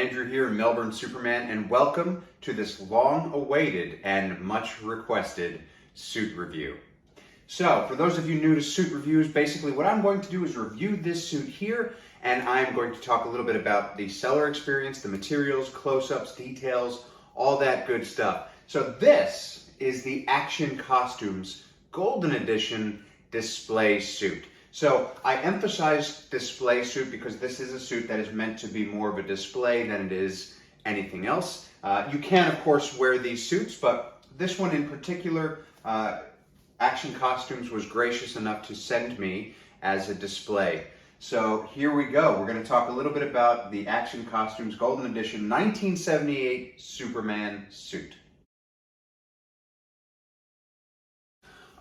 Andrew here in Melbourne Superman, and welcome to this long-awaited and much requested suit review. So, for those of you new to suit reviews, basically what I'm going to do is review this suit here, and I'm going to talk a little bit about the seller experience, the materials, close-ups, details, all that good stuff. So this is the Action Costumes Golden Edition display suit. So I emphasize display suit because this is a suit that is meant to be more of a display than it is anything else. You can, of course, wear these suits, but this one in particular, Action Costumes was gracious enough to send me as a display. So here we go. We're going to talk a little bit about the Action Costumes Golden Edition 1978 Superman suit.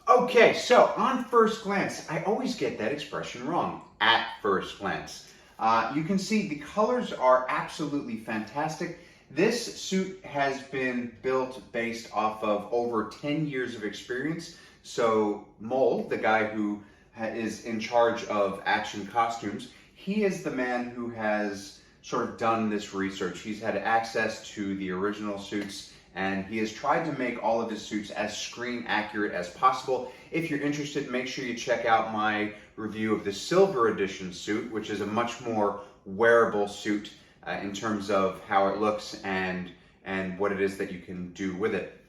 Okay, so on first glance, I always get that expression wrong, at first glance. You can see the colors are absolutely fantastic. This suit has been built based off of over 10 years of experience. So Mole, the guy who is in charge of Action Costumes, he is the man who has sort of done this research. He's had access to the original suits, and he has tried to make all of his suits as screen accurate as possible. If you're interested, make sure you check out my review of the Silver Edition suit, which is a much more wearable suit in terms of how it looks and what it is that you can do with it.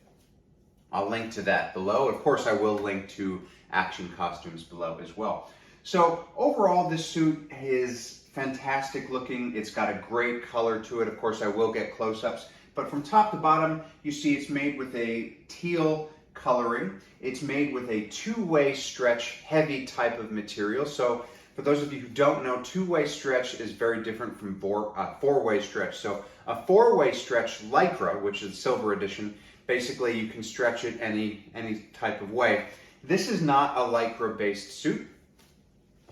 I'll link to that below. Of course, I will link to Action Costumes below as well. So overall, this suit is fantastic looking. It's got a great color to it. Of course, I will get close-ups. But from top to bottom, you see it's made with a teal coloring. It's made with a two-way stretch, heavy type of material. So for those of you who don't know, two-way stretch is very different from four-way stretch. So a four-way stretch Lycra, which is Silver Edition, basically you can stretch it any type of way. This is not a Lycra-based suit.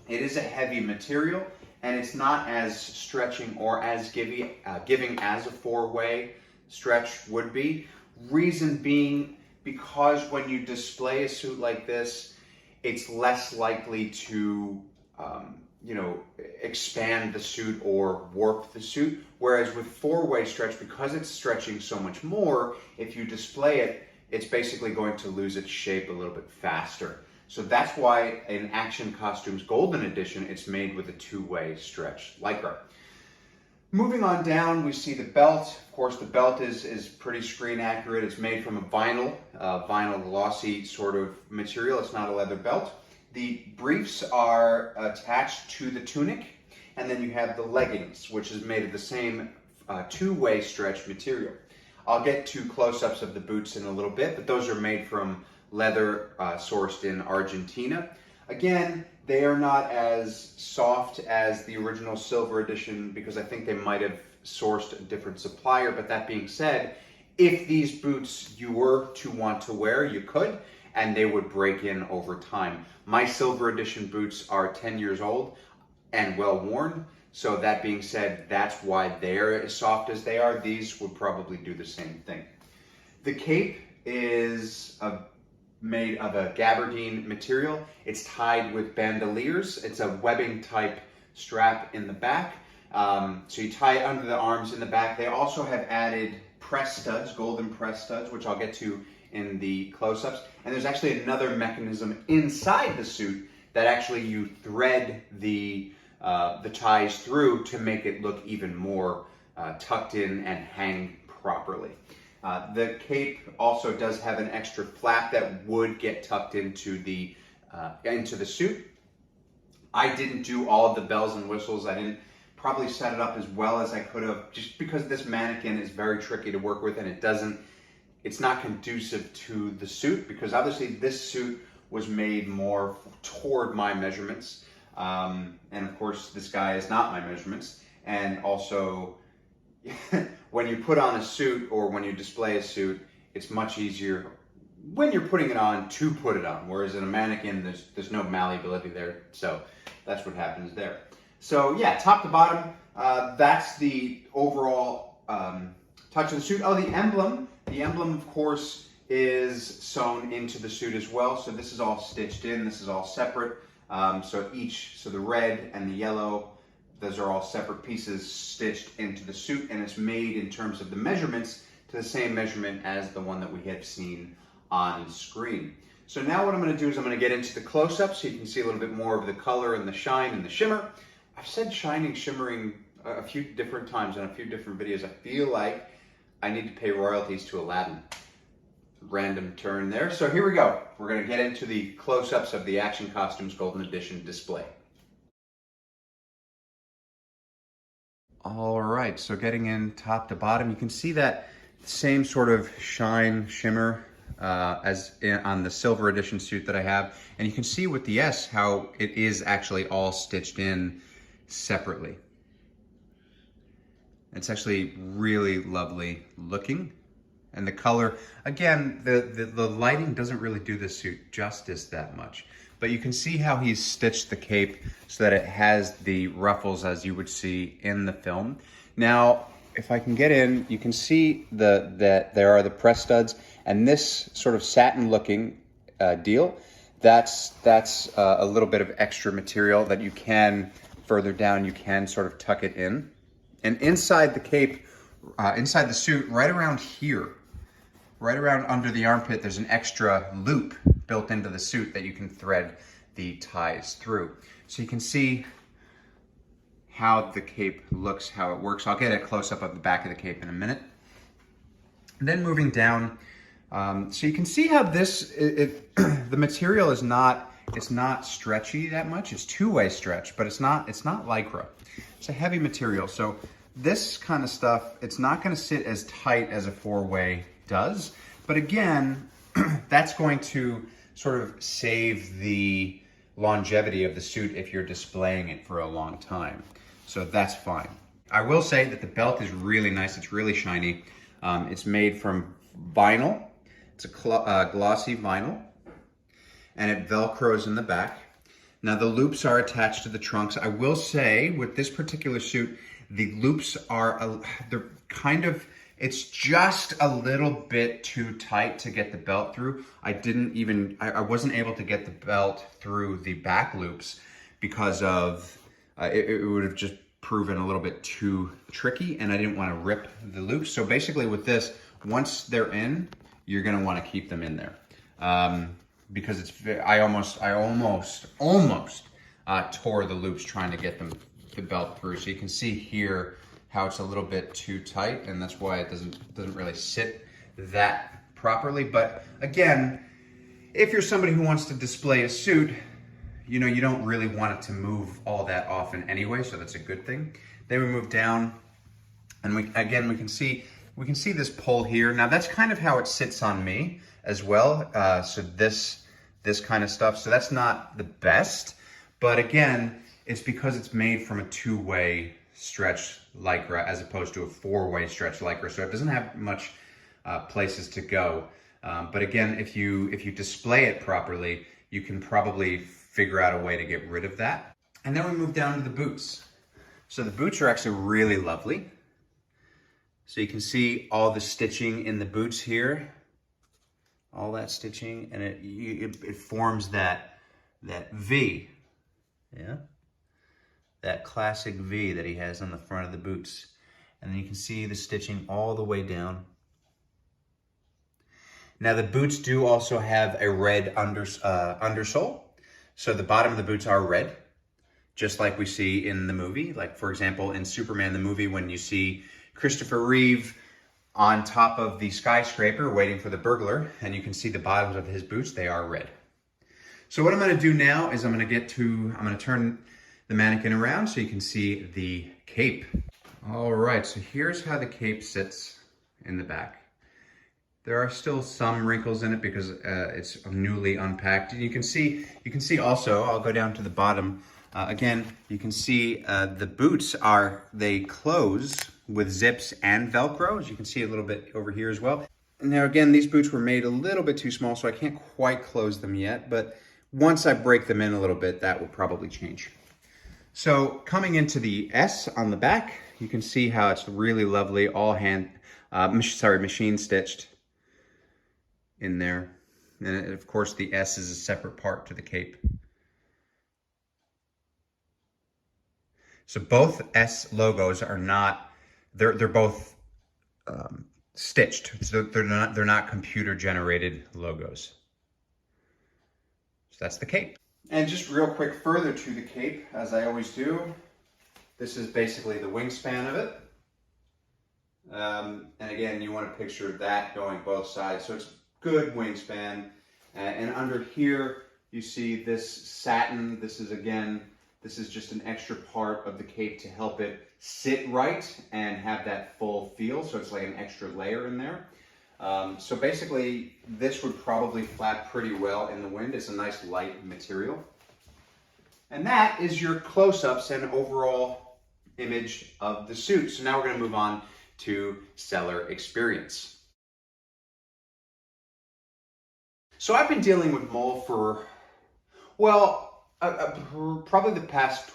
It is a heavy material, and it's not as stretching or as giving as a four-way stretch would be. Reason being, because when you display a suit like this, it's less likely to expand the suit or warp the suit. Whereas with four-way stretch, because it's stretching so much more, if you display it, it's basically going to lose its shape a little bit faster. So that's why in Action Costumes Golden Edition, it's made with a two-way stretch Lycra. Moving on down, we see the belt. Of course, the belt is pretty screen accurate. It's made from a vinyl glossy sort of material. It's not a leather belt. The briefs are attached to the tunic, and then you have the leggings, which is made of the same two-way stretch material. I'll get to close-ups of the boots in a little bit, but those are made from leather sourced in Argentina. Again, they are not as soft as the original Silver Edition because I think they might have sourced a different supplier. But that being said, if these boots you were to want to wear, you could, and they would break in over time. My Silver Edition boots are 10 years old and well worn. So that being said, that's why they're as soft as they are. These would probably do the same thing. The cape is made of a gabardine material. It's tied with bandoliers. It's a webbing type strap in the back. So you tie it under the arms in the back. They also have added press studs, golden press studs, which I'll get to in the close-ups. And there's actually another mechanism inside the suit that actually you thread the ties through to make it look even more tucked in and hang properly. The cape also does have an extra flap that would get tucked into the suit. I didn't do all of the bells and whistles. I didn't probably set it up as well as I could have, just because this mannequin is very tricky to work with, and it's not conducive to the suit, because obviously this suit was made more toward my measurements. And of course, this guy is not my measurements. And also, when you put on a suit or when you display a suit, it's much easier when you're putting it on to put it on. Whereas in a mannequin, there's no malleability there. So that's what happens there. So yeah, top to bottom, that's the overall touch of the suit. Oh, the emblem, of course, is sewn into the suit as well. So this is all stitched in. This is all separate. So the red and the yellow those are all separate pieces stitched into the suit, and it's made in terms of the measurements to the same measurement as the one that we have seen on screen. So now what I'm going to do is I'm going to get into the close-up so you can see a little bit more of the color and the shine and the shimmer. I've said shining, shimmering a few different times in a few different videos. I feel like I need to pay royalties to Aladdin. Random turn there. So here we go. We're going to get into the close-ups of the Action Costumes Golden Edition display. All right, so getting in top to bottom, you can see that same sort of shine, shimmer on the silver edition suit that I have. And you can see with the S how it is actually all stitched in separately. It's actually really lovely looking. And the color, again, the lighting doesn't really do the suit justice that much. But you can see how he's stitched the cape so that it has the ruffles as you would see in the film. Now, if I can get in, you can see that there are the press studs, and this sort of satin looking deal, that's a little bit of extra material that you can, further down, you can sort of tuck it in. And inside the cape, inside the suit, right around here, right around under the armpit, there's an extra loop built into the suit that you can thread the ties through. So you can see how the cape looks, how it works. I'll get a close-up of the back of the cape in a minute. And then moving down, so you can see how this, the material is not, it's not stretchy that much. It's two-way stretch, but it's not Lycra. It's a heavy material. So this kind of stuff, it's not gonna sit as tight as a four-way does. But again, that's going to sort of save the longevity of the suit if you're displaying it for a long time. So that's fine. I will say that the belt is really nice. It's really shiny. It's made from vinyl. It's a glossy vinyl, and it Velcros in the back. Now the loops are attached to the trunks. I will say with this particular suit, the loops are, they're kind of, it's just a little bit too tight to get the belt through. I wasn't able to get the belt through the back loops because of, it would have just proven a little bit too tricky, and I didn't want to rip the loops. So basically with this, once they're in, you're gonna want to keep them in there. Because I almost tore the loops trying to get the belt through. So you can see here how it's a little bit too tight, and that's why it doesn't really sit that properly. But again, if you're somebody who wants to display a suit, you know, you don't really want it to move all that often anyway, so that's a good thing. Then we move down, and we can see this pull here. Now that's kind of how it sits on me as well. So this kind of stuff. So that's not the best, but again, it's because it's made from a two-way stretch Lycra as opposed to a four-way stretch Lycra. So it doesn't have much places to go. But again, if you display it properly, you can probably figure out a way to get rid of that. And then we move down to the boots. So the boots are actually really lovely. So you can see all the stitching in the boots here, all that stitching, and it forms that V, yeah, that classic V that he has on the front of the boots. And then you can see the stitching all the way down. Now the boots do also have a red undersole. So the bottom of the boots are red, just like we see in the movie. Like for example, in Superman the movie, when you see Christopher Reeve on top of the skyscraper waiting for the burglar, and you can see the bottoms of his boots, they are red. So what I'm gonna do now is I'm gonna turn the mannequin around so you can see the cape. All right, so here's how the cape sits in the back. There are still some wrinkles in it because it's newly unpacked. And you can see also, I'll go down to the bottom. Again, you can see the boots they close with zips and Velcro, as you can see a little bit over here as well. Now again, these boots were made a little bit too small, so I can't quite close them yet, but once I break them in a little bit, that will probably change. So coming into the S on the back, you can see how it's really lovely, all machine stitched in there. And of course the S is a separate part to the cape. So both S logos are not, they're both stitched. So they're not computer generated logos. So that's the cape. And just real quick further to the cape, as I always do, this is basically the wingspan of it. And again, you want to picture that going both sides. So it's good wingspan. And under here, you see this satin. This is just an extra part of the cape to help it sit right and have that full feel. So it's like an extra layer in there. So basically, this would probably flap pretty well in the wind. It's a nice light material. And that is your close-ups and overall image of the suit. So now we're going to move on to seller experience. So I've been dealing with Mole for, well, probably the past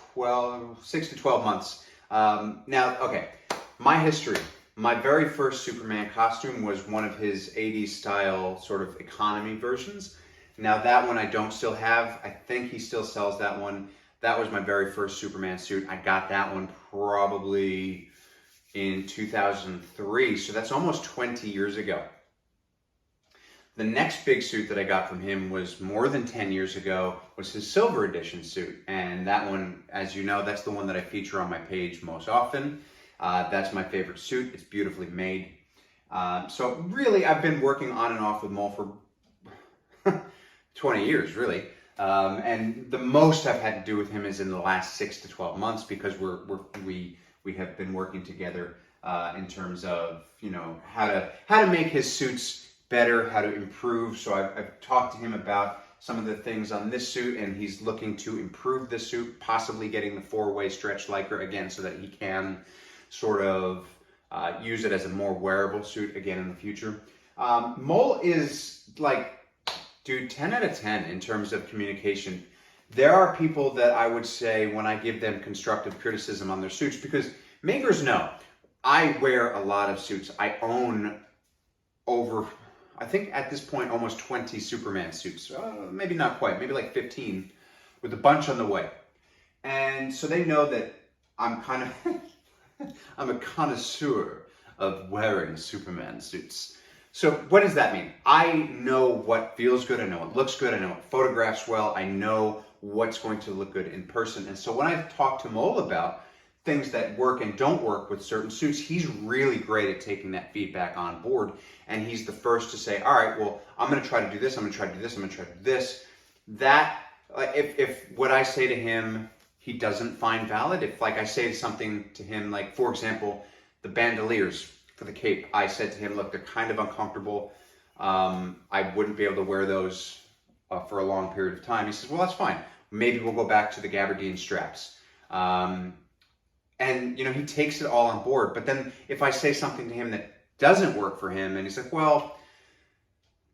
6 to 12 months. Now, okay, my history. My very first Superman costume was one of his 80s style sort of economy versions. Now that one I don't still have. I think he still sells that one. That was my very first Superman suit. I got that one probably in 2003. So that's almost 20 years ago. The next big suit that I got from him was more than 10 years ago, was his Silver Edition suit. And that one, as you know, that's the one that I feature on my page most often. That's my favorite suit. It's beautifully made. So really, I've been working on and off with Mole for 20 years, really. And the most I've had to do with him is in the last 6 to 12 months because we have been working together in terms of, you know, how to make his suits better, how to improve. So I've talked to him about some of the things on this suit, and he's looking to improve this suit, possibly getting the 4-way stretch lycra again so that he can sort of use it as a more wearable suit again in the future. Mole is like, dude, 10 out of 10 in terms of communication. There are people that I would say when I give them constructive criticism on their suits, because makers know, I wear a lot of suits. I own over, I think at this point, almost 20 Superman suits. Maybe not quite, maybe like 15, with a bunch on the way. And so they know that I'm kind of, I'm a connoisseur of wearing Superman suits. So what does that mean? I know what feels good, I know what looks good, I know what photographs well, I know what's going to look good in person. And so when I talk to Mole about things that work and don't work with certain suits, he's really great at taking that feedback on board. And he's the first to say, all right, well, I'm going to try to do this, I'm going to try to do this, I'm going to try to do this. That, if what I say to him, he doesn't find valid, if like I say something to him, like for example, the bandoliers for the cape, I said to him, look, they're kind of uncomfortable. I wouldn't be able to wear those for a long period of time. He says, well, that's fine. Maybe we'll go back to the gabardine straps. And, you know, he takes it all on board. But then if I say something to him that doesn't work for him, and he's like, well,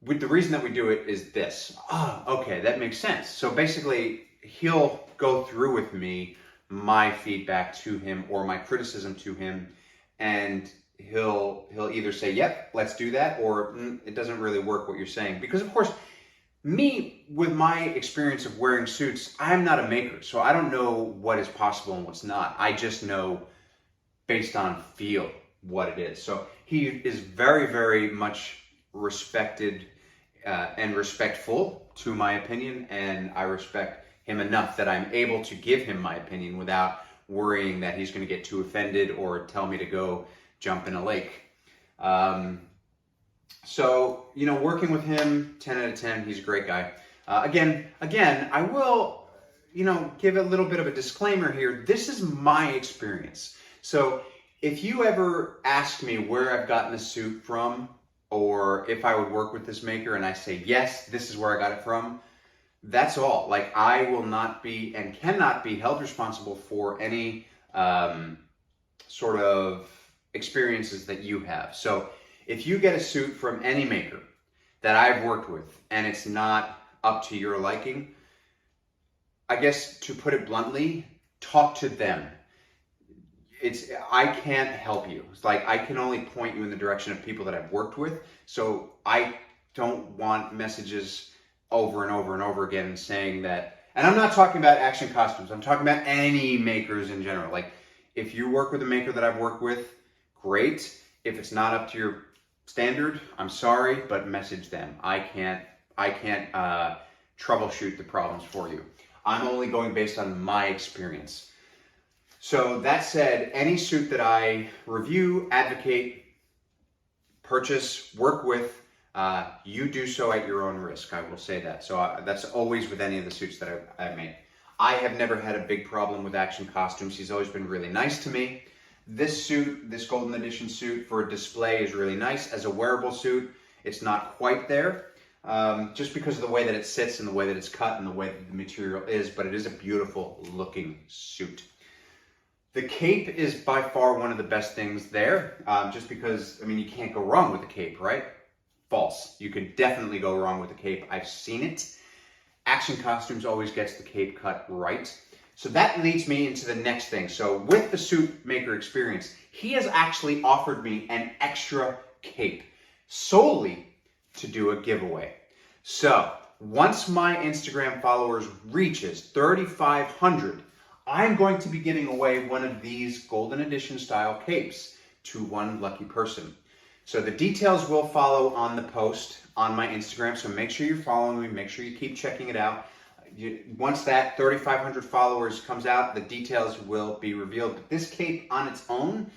the reason that we do it is this. Oh, okay, that makes sense. So basically, he'll go through with me my feedback to him or my criticism to him, and he'll either say, yep, let's do that, or it doesn't really work what you're saying. Because of course, me, with my experience of wearing suits, I'm not a maker, so I don't know what is possible and what's not. I just know based on feel what it is. So he is very, very much respected and respectful to my opinion, and I respect him enough that I'm able to give him my opinion without worrying that he's going to get too offended or tell me to go jump in a lake. So, you know, working with him, 10 out of 10, he's a great guy. Again, I will, you know, give a little bit of a disclaimer here. This is my experience. So if you ever ask me where I've gotten a suit from, or if I would work with this maker and I say, yes, this is where I got it from, that's all. Like, I will not be and cannot be held responsible for any sort of experiences that you have. So if you get a suit from any maker that I've worked with and it's not up to your liking, I guess to put it bluntly, talk to them. I can't help you. It's like I can only point you in the direction of people that I've worked with. So I don't want messages over and over and over again saying that, And I'm not talking about Action Costumes. I'm talking about any makers in general. Like, if you work with a maker that I've worked with, great. If it's not up to your standard, I'm sorry, but message them. I can't troubleshoot the problems for you. I'm only going based on my experience. So that said, any suit that I review, advocate, purchase, work with, you do so at your own risk. I will say that. So that's always with any of the suits that I make. I have never had a big problem with Action Costumes. He's always been really nice to me. This suit, this Golden Edition suit for a display is really nice. As a wearable suit, it's not quite there. Just because of the way that it sits and the way that it's cut and the way that the material is, but it is a beautiful looking suit. The cape is by far one of the best things there, just because, I mean, you can't go wrong with the cape, right? False. You could definitely go wrong with the cape. I've seen it. Action Costumes always gets the cape cut right. So that leads me into the next thing. So with the suit maker experience, he has actually offered me an extra cape solely to do a giveaway. So once my Instagram followers reaches 3,500, I'm going to be giving away one of these Golden Edition style capes to one lucky person. So the details will follow on the post on my Instagram, so make sure you're following me, make sure you keep checking it out. Once that 3,500 followers comes out, the details will be revealed. But this cape on its own,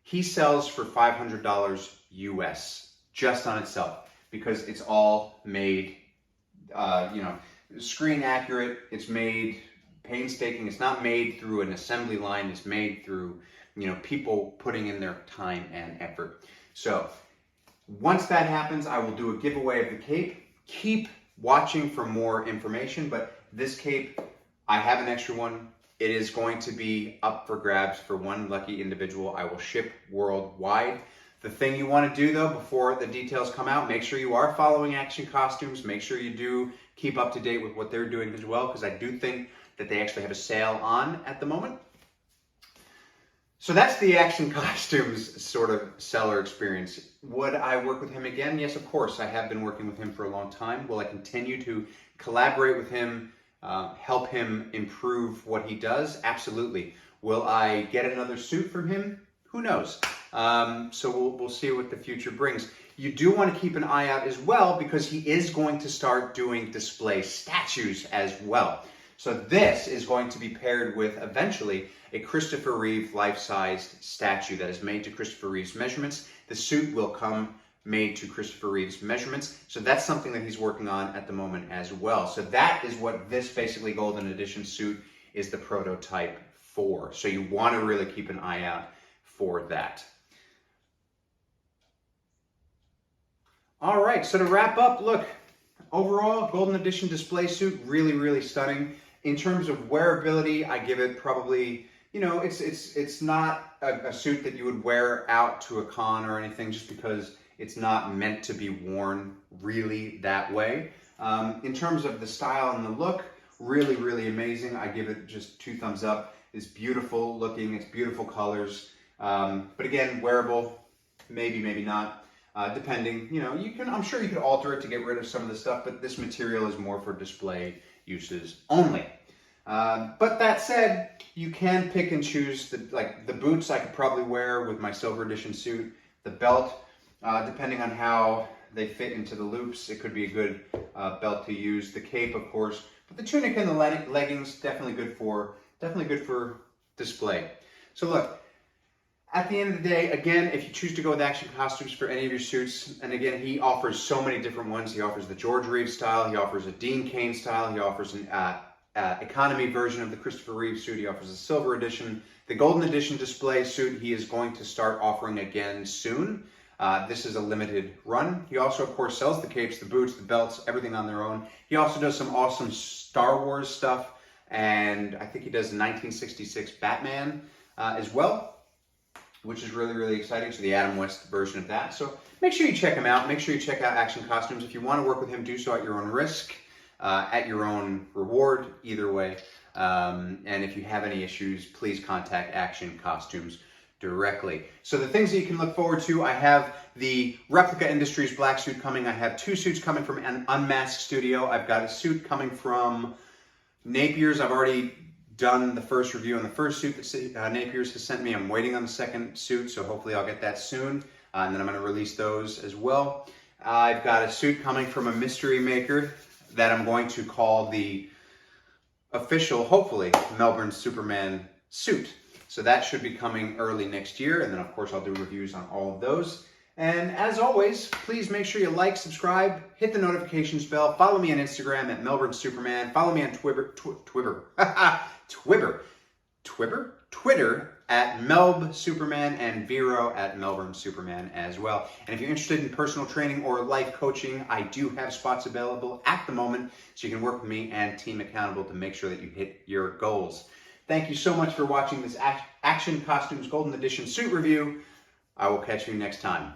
he sells for $500 US, just on itself, because it's all made, screen accurate, it's made painstaking, it's not made through an assembly line, it's made through, people putting in their time and effort. So once that happens, I will do a giveaway of the cape. Keep watching for more information, but this cape, I have an extra one. It is going to be up for grabs for one lucky individual. I will ship worldwide. The thing you want to do though, before the details come out, make sure you are following Action Costumes. Make sure you do keep up to date with what they're doing as well, because I do think that they actually have a sale on at the moment. So that's the Action Costumes sort of seller experience. Would I work with him again? Yes, of course. I have been working with him for a long time. Will I continue to collaborate with him, help him improve what he does? Absolutely. Will I get another suit from him? Who knows? So we'll see what the future brings. You do want to keep an eye out as well, because he is going to start doing display statues as well. So this is going to be paired with, eventually, a Christopher Reeve life-sized statue that is made to Christopher Reeve's measurements. The suit will come made to Christopher Reeve's measurements. So that's something that he's working on at the moment as well. So that is what this basically Golden Edition suit is the prototype for. So you want to really keep an eye out for that. All right, so to wrap up, look, overall, Golden Edition display suit, really, really stunning. In terms of wearability, I give it probably, it's not a suit that you would wear out to a con or anything, just because it's not meant to be worn really that way. In terms of the style and the look, really, really amazing. I give it just 2 thumbs up. It's beautiful looking, it's beautiful colors. But again, wearable, maybe, maybe not. Depending, I'm sure you could alter it to get rid of some of the stuff, but this material is more for display uses only. But that said, you can pick and choose the boots I could probably wear with my Silver Edition suit. The belt, depending on how they fit into the loops, it could be a good belt to use. The cape, of course, but the tunic and the leggings, definitely good for display. So look, at the end of the day, again, if you choose to go with Action Costumes for any of your suits, and again, he offers so many different ones. He offers the George Reeves style, he offers a Dean Cain style, he offers an economy version of the Christopher Reeve suit, he offers a Silver Edition. The Golden Edition display suit he is going to start offering again soon. This is a limited run. He also, of course, sells the capes, the boots, the belts, everything on their own. He also does some awesome Star Wars stuff, and I think he does 1966 Batman as well, which is really, really exciting. So the Adam West version of that. So make sure you check him out. Make sure you check out Action Costumes. If you want to work with him, do so at your own risk, at your own reward, either way. And if you have any issues, please contact Action Costumes directly. So the things that you can look forward to, I have the Replica Industries black suit coming. I have 2 suits coming from an Unmasked Studio. I've got a suit coming from Napier's, I've already done the first review on the first suit that Napier's has sent me. I'm waiting on the second suit, so hopefully I'll get that soon. And then I'm going to release those as well. I've got a suit coming from a mystery maker that I'm going to call the official, hopefully, Melbourne Superman suit. So that should be coming early next year. And then, of course, I'll do reviews on all of those. And as always, please make sure you like, subscribe, hit the notifications bell, follow me on Instagram at melbournesuperman, follow me on Twitter at melbsuperman, and Vero at melbournesuperman as well. And if you're interested in personal training or life coaching, I do have spots available at the moment, so you can work with me and Team Accountable to make sure that you hit your goals. Thank you so much for watching this Action Costumes Golden Edition suit review. I will catch you next time.